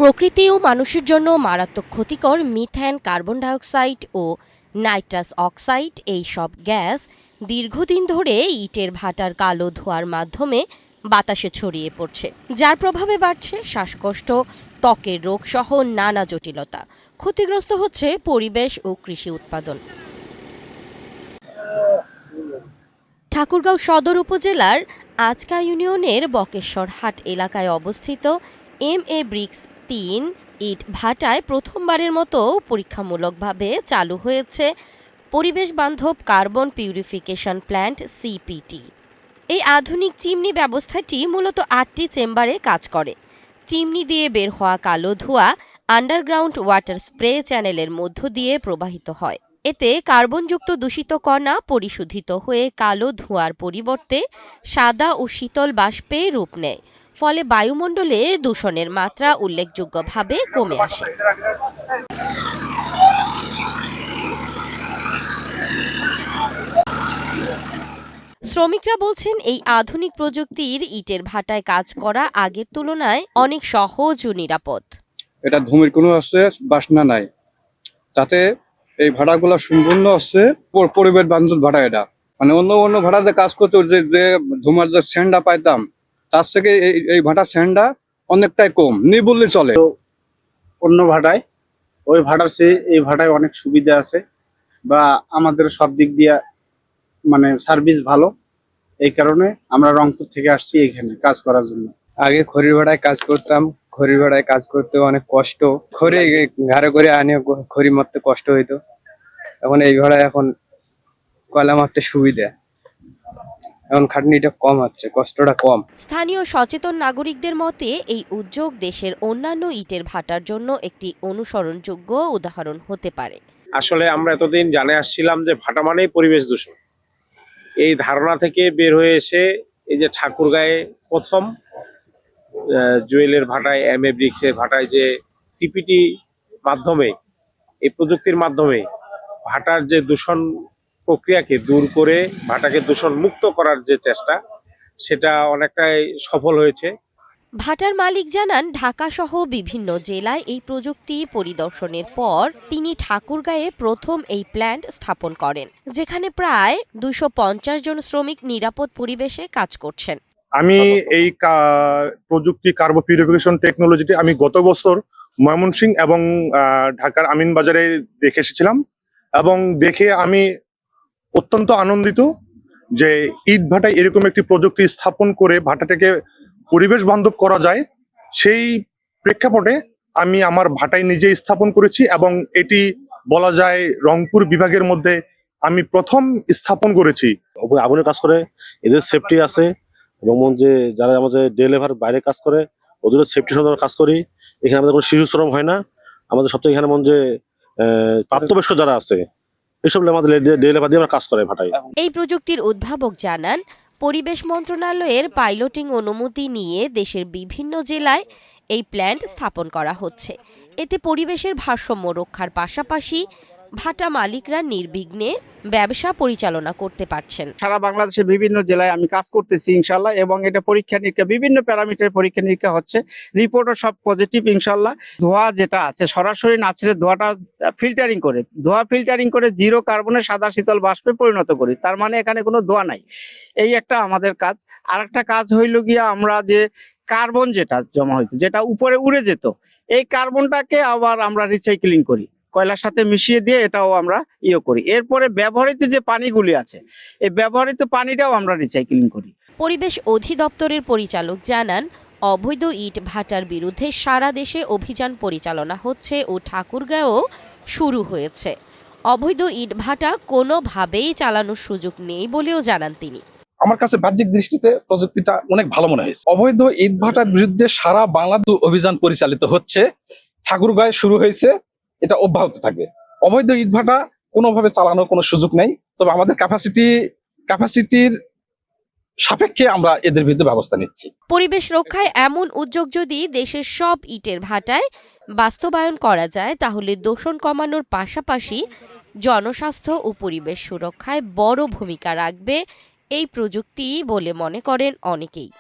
প্রকৃতি ও মানুষের জন্য মারাত্মক ক্ষতিকর মিথেন, কার্বন ডাইঅক্সাইড ও নাইট্রাস অক্সাইড এই সব গ্যাস দীর্ঘদিন ধরে ইটের ভাটার কালো ধোঁয়ার মাধ্যমে বাতাসে ছড়িয়ে পড়ছে, যার প্রভাবে বাড়ছে শ্বাসকষ্ট, ত্বকের রোগ সহ নানা জটিলতা। ক্ষতিগ্রস্ত হচ্ছে পরিবেশ ও কৃষি উৎপাদন। ঠাকুরগাঁও সদর উপজেলার আচকা ইউনিয়নের বকেশ্বরহাট এলাকায় অবস্থিত MA ব্রিক্স ৩ ইট ভাটায় প্রথমবারের মতো পরীক্ষামূলকভাবে চালু হয়েছে পরিবেশ বান্ধব কার্বন পিউরিফিকেশন প্ল্যান্ট CPT। এই আধুনিক চিমনি ব্যবস্থাটি মূলত ৮টি চেম্বারে কাজ করে। চিমনি দিয়ে বের হওয়া কালো ধোঁয়া আন্ডারগ্রাউন্ড ওয়াটার স্প্রে চ্যানেলের মধ্য দিয়ে প্রবাহিত হয়। এতে কার্বনযুক্ত দূষিত কণা পরিশোধিত হয়ে কালো ধোঁয়ার পরিবর্তে সাদা ও শীতল বাষ্পে রূপ নেয়, ফলে বায়ুমণ্ডলে দূষণের মাত্রা উল্লেখযোগ্যভাবে কমে আসে। শ্রমিকরা বলছেন, এই আধুনিক প্রযুক্তির ইটের ভাটায় কাজ করা আগের তুলনায় অনেক সহজ ও নিরাপদ। এটা ধূমের কোনো বাসনা নাই, তাতে এই ভাড়াগুলো সম্পূর্ণ পরিবেশ বান্ধব ভাড়া। এটা মানে অন্য ভাড়াতে কাজ করতে যে ধুমার যে স্যান্ডা পাইতাম, তার থেকে এই ভাড়ার স্যান্ডা অনেকটাই কম, নেই বললে চলে। অন্য ভাড়ায় ওই ভাড়ার চেয়ে এই ভাড়ায় অনেক সুবিধা আছে, বা আমাদের সব দিক দিয়ে মানে সার্ভিস ভালো। এই কারণে আমরা রংপুর থেকে আসছি এখানে কাজ করার জন্য। আগে খড়ির ভাড়ায় কাজ করতাম, খড়ির ভাড়ায় কাজ করতে অনেক কষ্ট, খড়ি ঘাড়ে করে আনে খড়ি মারতে কষ্ট হইতো। এখন এই ভাড়ায় এখন কয়লা মারতে সুবিধা, এখন খাটনিটা কম হচ্ছে, কষ্টটা কম। স্থানীয় সচেতন নাগরিকদের মতে এই উদ্যোগ দেশের অন্যান্য ইটের ভাটার জন্য একটি অনুসরণযোগ্য উদাহরণ হতে পারে। আসলে আমরা এতদিন জানে আসছিলাম যে ভাটা মানেই পরিবেশ দূষণ। এই ধারণা থেকে বের হয়ে এসে এই যে ঠাকুরগাঁয়ে প্রথম জুয়েলের ভাটায়, MA ব্রিক্সের ভাটায় যে CPT মাধ্যমে, এই প্রযুক্তির মাধ্যমে ভাটার যে দূষণ প্রক্রিয়াকে দূর করে ভাটাকে দূষণ মুক্ত করার যে চেষ্টা, সেটা অনেকটাই সফল হয়েছে। ভাটার মালিক জানান, ঢাকা সহ বিভিন্ন জেলায় এই প্রযুক্তি পরিদর্শনের পর তিনি ঠাকুরগাঁয়ে প্রথম এই প্ল্যান্ট স্থাপন করেন, যেখানে প্রায় ২৫০ জন শ্রমিক নিরাপদ পরিবেশে কাজ করছেন। আমি এই প্রযুক্তি কার্বন পিউরিফিকেশন টেকনোলজিটি আমি গত বছর ময়মনসিংহ এবং ঢাকার আমিনবাজারে দেখে এসেছিলাম, এবং দেখে আমি অত্যন্ত আনন্দিত যে ইট ভাটায় এরকম একটি প্রযুক্তি স্থাপন করে ভাটাটাকে পরিবেশ বান্ধব করা যায়। সেই প্রেক্ষাপটে আমি আমার ভাটায় নিজে স্থাপন করেছি, এবং এটি বলা যায় রংপুর বিভাগের মধ্যে আমি প্রথম স্থাপন করেছি। আগুনে কাজ করে, এদের সেফটি আছে, এবং যে যারা আমাদের ডে লেবার বাইরে কাজ করে ওদের সেফটি সঙ্গে কাজ করি। এখানে আমাদের কোনো শিশু শ্রম হয় না। আমাদের সবথেকে এখানে যে প্রাপ্তবয়স্ক যারা আছে এসব আমাদের ডে লেবার দিয়ে আমরা কাজ করে ভাটাই। এই প্রযুক্তির উদ্ভাবক জানান, পরিবেশ মন্ত্রণালয়ের পাইলটিং অনুমতি নিয়ে দেশের বিভিন্ন জেলায় এই প্ল্যান্ট স্থাপন করা হচ্ছে। এতে পরিবেশের ভারসাম্য রক্ষার পাশাপাশি ভাটা মালিকরা নির্বিঘ্নে ব্যবসা পরিচালনা করতে পারছেন। সারা বাংলাদেশে বিভিন্ন জেলায় আমি কাজ করতেছি ইনশাল্লাহ, এবং এটা পরীক্ষা নিরীক্ষা বিভিন্ন প্যারামিটার পরীক্ষা নিরীক্ষা হচ্ছে, রিপোর্টও সব পজিটিভ ইনশাল্লাহ। ধোঁয়া যেটা আছে সরাসরি না ছেড়ে ধোঁয়াটা ফিল্টারিং করে জিরো কার্বনের সাদা শীতল বাষ্পে পরিণত করি, তার মানে এখানে কোনো ধোঁয়া নাই। এই একটা আমাদের কাজ। আর একটা কাজ হইল গিয়া, আমরা যে কার্বন যেটা জমা হইতো, যেটা উপরে উড়ে যেত, এই কার্বনটাকে আবার আমরা রিসাইক্লিং করি, কয়লার সাথে মিশিয়ে দিয়ে এটাও আমরা করি। এরপরে ব্যবহৃত যে পানিগুলি আছে, এই ব্যবহৃত পানিটাও আমরা রিসাইক্লিং করি। পরিবেশ অধিদপ্তরের পরিচালক জানান, অবৈধ ইট ভাটার বিরুদ্ধে সারা দেশে অভিযান পরিচালনা হচ্ছে ও ঠাকুরগাঁও শুরু হয়েছে। অবৈধ ইট ভাটা কোনোভাবেই চালানোর সুযোগ নেই বলেও জানান তিনি। আমার কাছে বাহ্যিক দৃষ্টিতে প্রযুক্তিটা অনেক ভালো মনে হয়েছে। অবৈধ ইট ভাটার বিরুদ্ধে সারা বাংলাদেশ অভিযান পরিচালিত হচ্ছে, ঠাকুরগাঁয়ে শুরু হয়েছে, এটা অব্যাহত থাকবে। অবৈধ ইট ভাটা কোনোভাবে চালানোর কোনো সুযোগ নেই, তবে আমাদের ক্যাপাসিটির সাপেক্ষে আমরা এদের বিরুদ্ধে ব্যবস্থা নিচ্ছি। পরিবেশ রক্ষায় এমন উদ্যোগ যদি দেশের সব ইটের ভাটায় বাস্তবায়ন করা যায়, তাহলে দূষণ কমানোর পাশাপাশি জনস্বাস্থ্য ও পরিবেশ সুরক্ষায় বড় ভূমিকা রাখবে এই প্রযুক্তি বলে মনে করেন অনেকেই।